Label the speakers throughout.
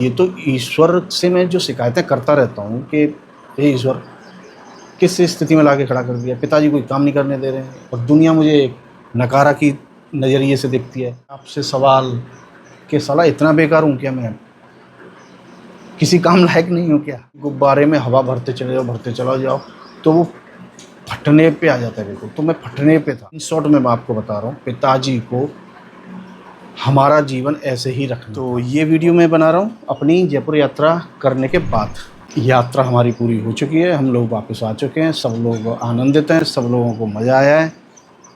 Speaker 1: ये तो ईश्वर से मैं जो शिकायतें करता रहता हूँ कि हे ईश्वर, किस स्थिति में लाके खड़ा कर दिया। पिताजी कोई काम नहीं करने दे रहे हैं और दुनिया मुझे एक नकारा की नज़रिए से देखती है। आपसे सवाल कि साला इतना बेकार हूँ क्या मैं? किसी काम लायक नहीं हूँ क्या? गुब्बारे में हवा भरते चला जाओ तो वो फटने पे आ जाता है बिल्कुल। तो मैं फटने पे था। इन शॉर्ट में मैं आपको बता रहा हूँ, पिताजी को हमारा जीवन ऐसे ही रखना। तो ये वीडियो मैं बना रहा हूँ अपनी जयपुर यात्रा करने के बाद। यात्रा हमारी पूरी हो चुकी है, हम लोग वापस आ चुके हैं, सब लोग आनंदित हैं, सब लोगों को मज़ा आया है।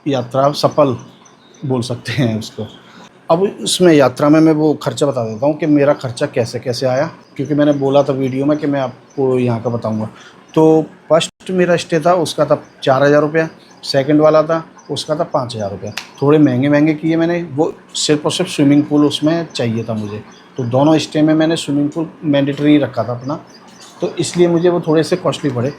Speaker 1: यात्रा सफल बोल सकते हैं उसको। अब उसमें यात्रा में मैं वो खर्चा बता देता हूँ कि मेरा खर्चा कैसे कैसे आया, क्योंकि मैंने बोला था वीडियो में कि मैं आपको यहाँ का बताऊँगा। तो फर्स्ट मेरा स्टे था, उसका था 4,000 रुपया। सेकेंड वाला था, उसका था 5,000 रुपया। थोड़े महंगे महंगे किए मैंने, वो सिर्फ और सिर्फ स्विमिंग पूल उसमें चाहिए था मुझे। तो दोनों स्टे में मैंने स्विमिंग पूल मैंडेटरी रखा था अपना, तो इसलिए मुझे वो थोड़े से कॉस्टली पड़े।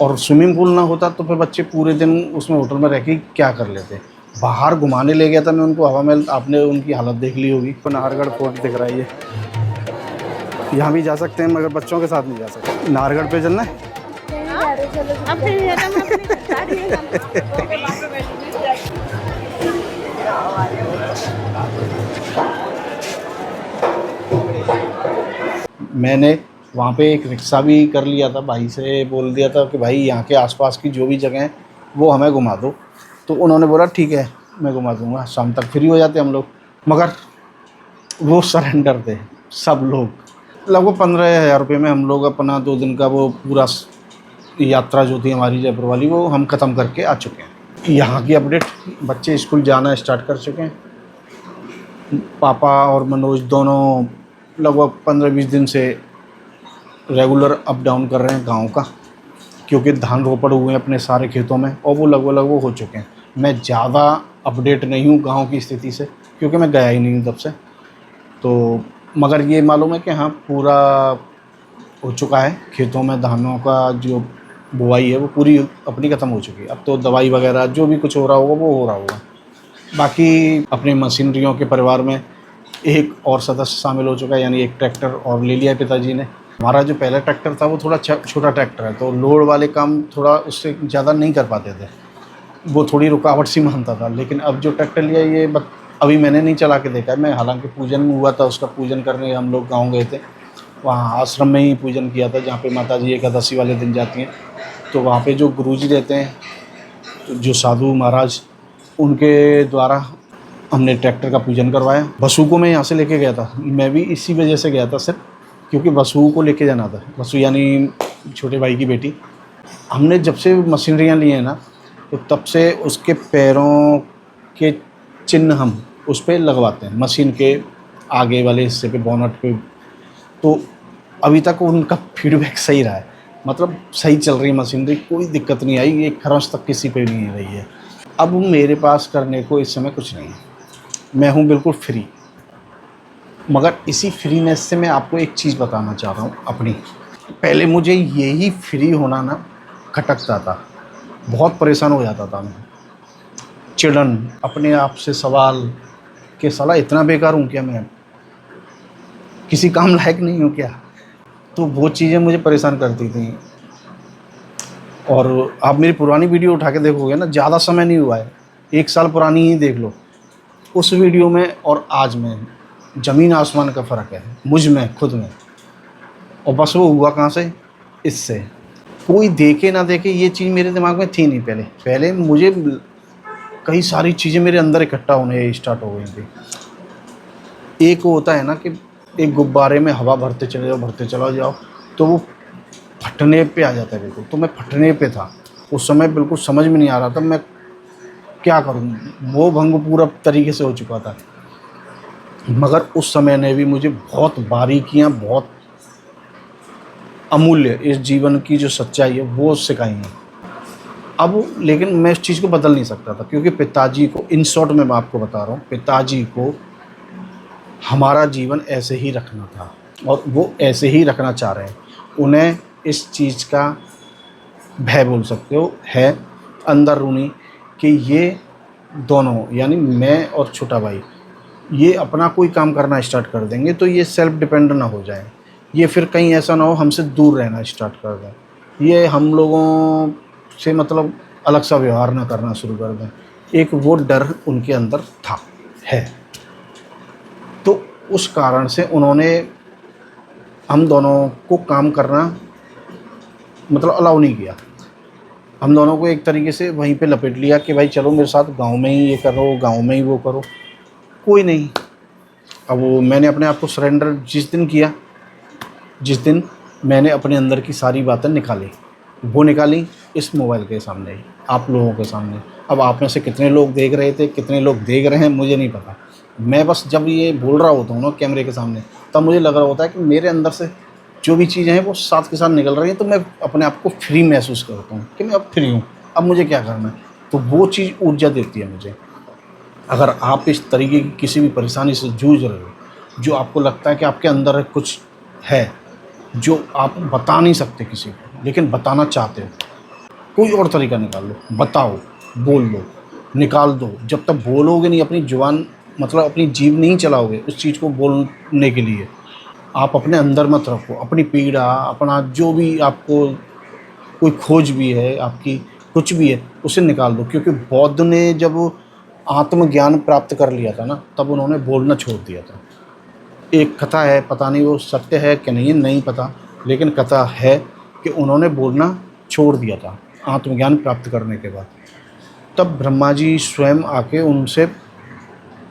Speaker 1: और स्विमिंग पूल ना होता तो फिर बच्चे पूरे दिन उसमें होटल में रह के क्या कर लेते। बाहर घुमाने ले गया था मैं उनको हवा महल, आपने उनकी हालत देख ली होगी। तो नाहरगढ़ फोर्ट दिख रहा है ये, यहाँ भी जा सकते हैं मगर बच्चों के साथ नहीं जा सकते। नाहरगढ़ पे चलना है। मैंने वहाँ पे एक रिक्शा भी कर लिया था, भाई से बोल दिया था कि भाई यहाँ के आसपास की जो भी जगह हैं वो हमें घुमा दो। तो उन्होंने बोला ठीक है मैं घुमा दूँगा, शाम तक फ्री हो जाते हम लोग। मगर वो सरेंडर थे सब लोग। लगभग 15,000 रुपये में हम लोग अपना 2 दिन का वो पूरा यात्रा जो थी हमारी जयपुर वाली वो हम ख़त्म करके आ चुके हैं। यहाँ की अपडेट, बच्चे स्कूल जाना स्टार्ट कर चुके हैं। पापा और मनोज दोनों लगभग 15-20 दिन से रेगुलर अप डाउन कर रहे हैं गाँव का, क्योंकि धान रोपड़ हुए हैं अपने सारे खेतों में और वो लगभग हो चुके हैं। मैं ज़्यादा अपडेट नहीं हूँ गाँव की स्थिति से, क्योंकि मैं गया ही नहीं हूँ तब से। तो मगर ये मालूम है कि हाँ पूरा हो चुका है, खेतों में धानों का जो बुआई है वो पूरी अपनी ख़त्म हो चुकी है। अब तो दवाई वगैरह जो भी कुछ हो रहा होगा वो हो रहा होगा। बाकी अपनी मशीनरियों के परिवार में एक और सदस्य शामिल हो चुका है, यानी एक ट्रैक्टर और ले लिया है पिताजी ने। हमारा जो पहला ट्रैक्टर था वो थोड़ा छोटा ट्रैक्टर है, तो लोड वाले काम थोड़ा उससे ज़्यादा नहीं कर पाते थे, वो थोड़ी रुकावट सी मानता था। लेकिन अब जो ट्रैक्टर लिया ये अभी मैंने नहीं चला के देखा है। मैं हालांकि पूजन हुआ था, उसका पूजन करने हम लोग गाँव गए थे, वहाँ आश्रम में ही पूजन किया था जहाँ पे माता जी एकादशी वाले दिन जाती हैं। तो वहाँ पे जो गुरुजी रहते हैं, तो जो साधु महाराज, उनके द्वारा हमने ट्रैक्टर का पूजन करवाया। बसु को मैं यहाँ से लेके गया था, मैं भी इसी वजह से गया था सिर्फ, क्योंकि बसु को लेके जाना था। बसु यानी छोटे भाई की बेटी। हमने जब से मशीनरियाँ ली हैं ना, तो तब से उसके पैरों के चिन्ह हम उस पर लगवाते हैं, मशीन के आगे वाले हिस्से पे, बोनट पे। तो अभी तक उनका फीडबैक सही रहा है, मतलब सही चल रही है मशीनरी, कोई दिक्कत नहीं आई, एक खरोंच तक किसी पे नहीं रही है। अब मेरे पास करने को इस समय कुछ नहीं है, मैं हूँ बिल्कुल फ्री। मगर इसी फ्रीनेस से मैं आपको एक चीज़ बताना चाह रहा हूँ अपनी। पहले मुझे यही फ्री होना ना खटकता था, बहुत परेशान हो जाता था मैं। चिड़न, अपने आप से सवाल कि साला इतना बेकार हूँ क्या मैं? किसी काम लायक नहीं हूँ क्या? तो वो चीज़ें मुझे परेशान करती थी। और आप मेरी पुरानी वीडियो उठा के देखोगे ना, ज़्यादा समय नहीं हुआ है, 1 साल पुरानी ही देख लो। उस वीडियो में और आज में ज़मीन आसमान का फ़र्क है, मुझ में, खुद में। और बस वो हुआ कहाँ से? इससे। कोई देखे ना देखे ये चीज़ मेरे दिमाग में थी नहीं पहले मुझे कई सारी चीज़ें मेरे अंदर इकट्ठा होने स्टार्ट हो गई थी। एक होता है ना कि एक गुब्बारे में हवा भरते चला जाओ तो वो फटने पे आ जाता है बिल्कुल। तो मैं फटने पे था उस समय, बिल्कुल समझ में नहीं आ रहा था मैं क्या करूं। मोह भंग पूरा तरीके से हो चुका था। मगर उस समय ने भी मुझे बहुत बारीकियां, बहुत अमूल्य इस जीवन की जो सच्चाई है वो सिखाई है। अब लेकिन मैं इस चीज़ को बदल नहीं सकता था, क्योंकि पिताजी को, इन शॉर्ट में मैं आपको बता रहा हूँ, पिताजी को हमारा जीवन ऐसे ही रखना था और वो ऐसे ही रखना चाह रहे हैं। उन्हें इस चीज़ का भय बोल सकते हो है अंदरूनी, कि ये दोनों यानी मैं और छोटा भाई ये अपना कोई काम करना स्टार्ट कर देंगे तो ये सेल्फ डिपेंड ना हो जाए, ये फिर कहीं ऐसा ना हो हमसे दूर रहना स्टार्ट कर दें, ये हम लोगों से मतलब अलग सा व्यवहार ना करना शुरू कर दें। एक वो डर उनके अंदर था, है। तो उस कारण से उन्होंने हम दोनों को काम करना मतलब अलाउ नहीं किया। हम दोनों को एक तरीके से वहीं पे लपेट लिया कि भाई चलो मेरे साथ गाँव में ही ये करो, गाँव में ही वो करो। कोई नहीं। अब वो मैंने अपने आप को सरेंडर जिस दिन किया, जिस दिन मैंने अपने अंदर की सारी बातें निकाली, वो निकाली इस मोबाइल के सामने ही, आप लोगों के सामने। अब आप में से कितने लोग देख रहे थे, कितने लोग देख रहे हैं मुझे नहीं पता। मैं बस जब ये बोल रहा होता हूँ ना कैमरे के सामने, तब मुझे लग रहा होता है कि मेरे अंदर से जो भी चीज़ें हैं वो साथ के साथ निकल रही हैं, तो मैं अपने आप को फ्री महसूस करता हूँ कि मैं अब फ्री हूँ, अब मुझे क्या करना है। तो वो चीज़ ऊर्जा देती है मुझे। अगर आप इस तरीके की किसी भी परेशानी से जूझ रहे हो, जो आपको लगता है कि आपके अंदर कुछ है जो आप बता नहीं सकते किसी को, लेकिन बताना चाहते हो, कोई और तरीका निकाल लो, बताओ, बोल लो, निकाल दो। जब तक बोलोगे नहीं, अपनी ज़ुबान मतलब अपनी जीभ नहीं चलाओगे उस चीज़ को बोलने के लिए, आप अपने अंदर मत रखो। अपनी पीड़ा, अपना जो भी आपको कोई खोज भी है आपकी, कुछ भी है, उसे निकाल दो। क्योंकि बौद्ध ने जब आत्मज्ञान प्राप्त कर लिया था ना, तब उन्होंने बोलना छोड़ दिया था। एक कथा है, पता नहीं वो सत्य है कि नहीं, नहीं पता, लेकिन कथा है कि उन्होंने बोलना छोड़ दिया था आत्मज्ञान प्राप्त करने के बाद। तब ब्रह्मा जी स्वयं आके उनसे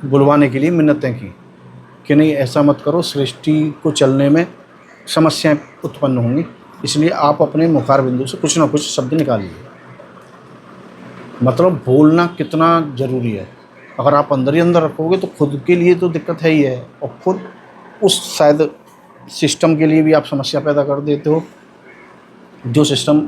Speaker 1: बुलवाने के लिए मिन्नतें की कि नहीं ऐसा मत करो, सृष्टि को चलने में समस्याएं उत्पन्न होंगी, इसलिए आप अपने मुखार बिंदु से कुछ ना कुछ शब्द निकालिए। मतलब बोलना कितना ज़रूरी है। अगर आप अंदर ही अंदर रखोगे तो खुद के लिए तो दिक्कत है ही है, और खुद उस शायद सिस्टम के लिए भी आप समस्या पैदा कर देते हो, जो सिस्टम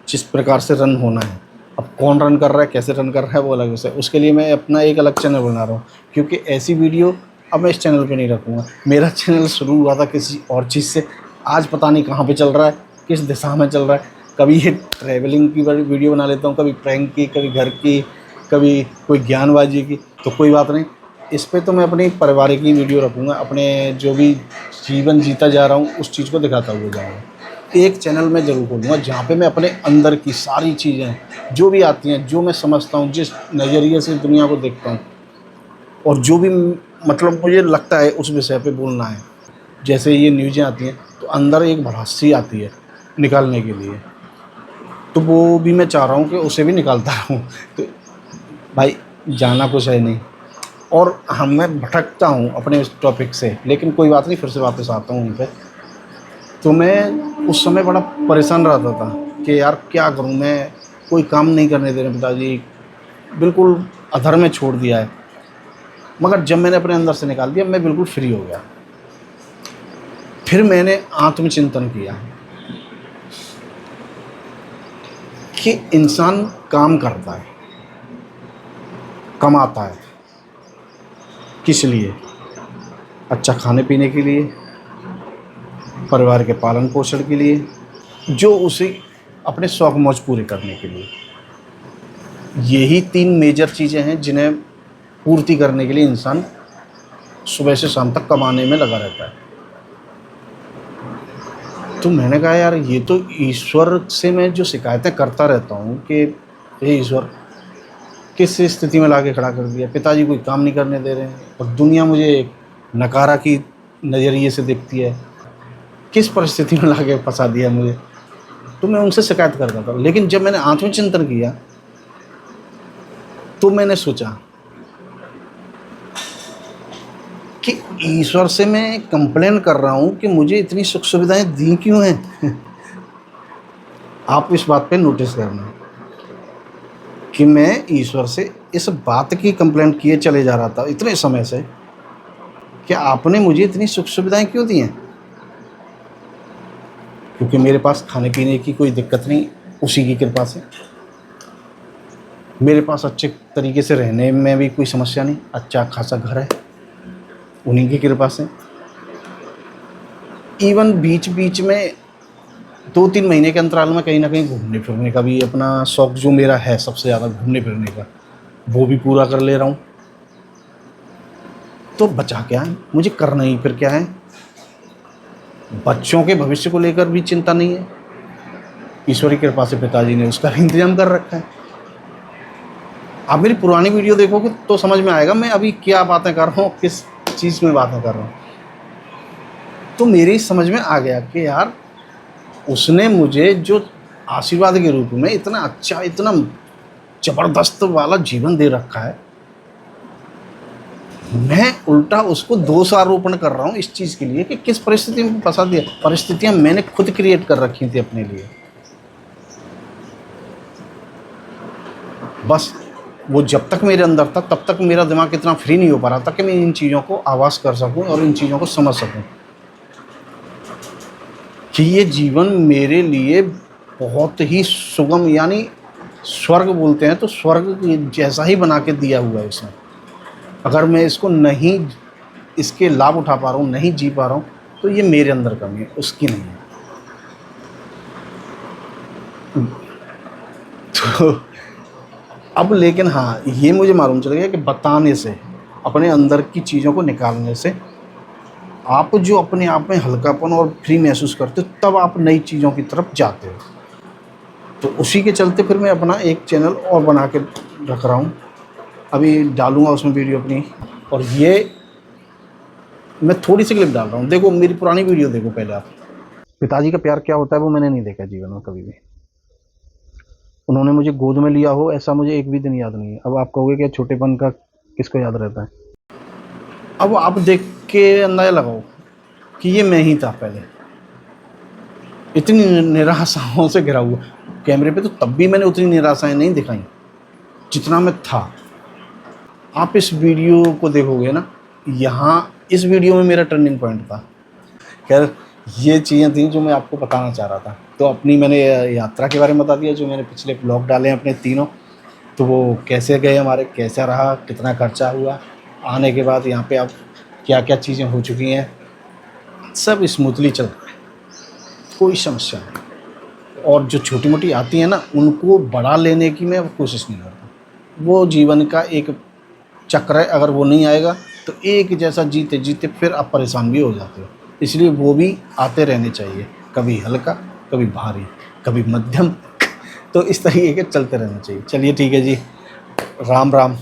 Speaker 1: जिस प्रकार से रन होना है। अब कौन रन कर रहा है, कैसे रन कर रहा है, वो अलग विषय है। उसके लिए मैं अपना एक अलग चैनल बना रहा हूँ, क्योंकि ऐसी वीडियो अब मैं इस चैनल पे नहीं रखूँगा। मेरा चैनल शुरू हुआ था किसी और चीज़ से, आज पता नहीं कहाँ पे चल रहा है, किस दिशा में चल रहा है। कभी ये ट्रैवलिंग की वीडियो बना लेता हूँ, कभी प्रैंक की, कभी घर की, कभी कोई ज्ञानबाजी की। तो कोई बात नहीं, इस पे तो मैं अपनी पारिवारिक की वीडियो रखूँगा, अपने जो भी जीवन जीता जा रहा हूँ उस चीज़ को दिखाता हुआ जाऊँगा। एक चैनल मैं ज़रूर खोलूँगा जहाँ पे मैं अपने अंदर की सारी चीज़ें जो भी आती हैं, जो मैं समझता हूँ, जिस नज़रिए से दुनिया को देखता हूँ, और जो भी मतलब मुझे लगता है उस विषय पे बोलना है। जैसे ये न्यूज़ें आती हैं तो अंदर एक भड़ास सी आती है निकालने के लिए, तो वो भी मैं चाह रहा हूँ कि उसे भी निकालता रहूँ। तो भाई जाना कुछ है नहीं, और मैं भटकता हूँ अपने इस टॉपिक से, लेकिन कोई बात नहीं, फिर से वापस आता हूँ वहीं पे। तो मैं उस समय बड़ा परेशान रहता था कि यार क्या करूं, मैं कोई काम नहीं करने दे रहे पिताजी, बिल्कुल अधर में छोड़ दिया है। मगर जब मैंने अपने अंदर से निकाल दिया, मैं बिल्कुल फ्री हो गया। फिर मैंने आत्मचिंतन किया कि इंसान काम करता है, कमाता है, किस लिए? अच्छा खाने पीने के लिए, परिवार के पालन पोषण के लिए, जो उसे अपने शौक मौज पूरे करने के लिए। यही 3 मेजर चीज़ें हैं जिन्हें पूर्ति करने के लिए इंसान सुबह से शाम तक कमाने में लगा रहता है। तो मैंने कहा यार ये तो ईश्वर से मैं जो शिकायतें करता रहता हूँ कि हे ईश्वर किस स्थिति में लाके खड़ा कर दिया, पिताजी कोई काम नहीं करने दे रहे हैं और दुनिया मुझे नकारा की नज़रिए से देखती है, किस परिस्थिति में लाके फंसा दिया मुझे। तो मैं उनसे शिकायत करता था। लेकिन जब मैंने आत्मचिंतन किया तो मैंने सोचा कि ईश्वर से मैं कंप्लेन कर रहा हूँ कि मुझे इतनी सुख सुविधाएं दी क्यों हैं। आप इस बात पे नोटिस करना कि मैं ईश्वर से इस बात की कंप्लेंट किए चले जा रहा था इतने समय से कि आपने मुझे इतनी सुख सुविधाएं क्यों दी हैं। क्योंकि मेरे पास खाने पीने की कोई दिक्कत नहीं, उसी की कृपा से। मेरे पास अच्छे तरीके से रहने में भी कोई समस्या नहीं, अच्छा खासा घर है, उन्हीं की कृपा से। इवन बीच बीच में 2-3 महीने के अंतराल में कहीं ना कहीं घूमने फिरने का भी अपना शौक़ जो मेरा है सबसे ज़्यादा घूमने फिरने का, वो भी पूरा कर ले रहा हूँ। तो बचा क्या है, मुझे करना ही फिर क्या है। बच्चों के भविष्य को लेकर भी चिंता नहीं है, ईश्वर की कृपा से पिताजी ने उसका इंतजाम कर रखा है। आप मेरी पुरानी वीडियो देखोगे तो समझ में आएगा मैं अभी क्या बातें कर रहा हूँ, किस चीज़ में बातें कर रहा हूँ। तो मेरी समझ में आ गया कि यार उसने मुझे जो आशीर्वाद के रूप में इतना अच्छा, इतना ज़बरदस्त वाला जीवन दे रखा है, मैं उल्टा उसको दोषारोपण कर रहा हूँ इस चीज़ के लिए कि किस परिस्थिति में फंसा दिया। परिस्थितियाँ मैंने खुद क्रिएट कर रखी थी अपने लिए। बस वो जब तक मेरे अंदर था तब तक मेरा दिमाग इतना फ्री नहीं हो पा रहा था कि मैं इन चीज़ों को आवाज़ कर सकूं और इन चीज़ों को समझ सकूं कि ये जीवन मेरे लिए बहुत ही सुगम, यानी स्वर्ग बोलते हैं तो स्वर्ग जैसा ही बना के दिया हुआ है इसने। अगर मैं इसको नहीं, इसके लाभ उठा पा रहा हूँ, नहीं जी पा रहा हूँ, तो ये मेरे अंदर कमी है, उसकी नहीं है। तो अब लेकिन हाँ, ये मुझे मालूम चल गया कि बताने से, अपने अंदर की चीज़ों को निकालने से आप जो अपने आप में हल्कापन और फ्री महसूस करते हो, तब आप नई चीज़ों की तरफ जाते हो। तो उसी के चलते फिर मैं अपना एक चैनल और बना के रख रहा हूँ, अभी डालूँगा उसमें वीडियो अपनी। और ये मैं थोड़ी सी क्लिप डाल रहा हूँ, देखो मेरी पुरानी वीडियो देखो पहले आप। पिताजी का प्यार क्या होता है वो मैंने नहीं देखा जीवन में कभी भी। उन्होंने मुझे गोद में लिया हो ऐसा मुझे एक भी दिन याद नहीं है। अब आप कहोगे कि छोटेपन का किसको याद रहता है। अब आप देख के अंदाजा लगाओ कि ये मैं ही था पहले, इतनी निराशाओं से घिरा हुआ। कैमरे पे तो तब भी मैंने उतनी निराशाएं नहीं दिखाई जितना मैं था। आप इस वीडियो को देखोगे ना, यहाँ इस वीडियो में मेरा टर्निंग पॉइंट था। खैर ये चीज़ें थी जो मैं आपको बताना चाह रहा था। तो अपनी मैंने यात्रा के बारे में बता दिया, जो मैंने पिछले ब्लॉग डाले हैं अपने तीनों, तो वो कैसे गए हमारे, कैसा रहा, कितना खर्चा हुआ, आने के बाद यहाँ पे अब क्या क्या चीज़ें हो चुकी हैं, सब स्मूथली चल रहा है, कोई समस्या नहीं। और जो छोटी मोटी आती हैं ना, उनको बढ़ा लेने की मैं कोशिश नहीं करता। वो जीवन का एक चक्र है, अगर वो नहीं आएगा तो एक जैसा जीते जीते फिर आप परेशान भी हो जाते हो। इसलिए वो भी आते रहने चाहिए, कभी हल्का, कभी भारी, कभी मध्यम, तो इस तरीके के चलते रहना चाहिए। चलिए ठीक है जी, राम राम।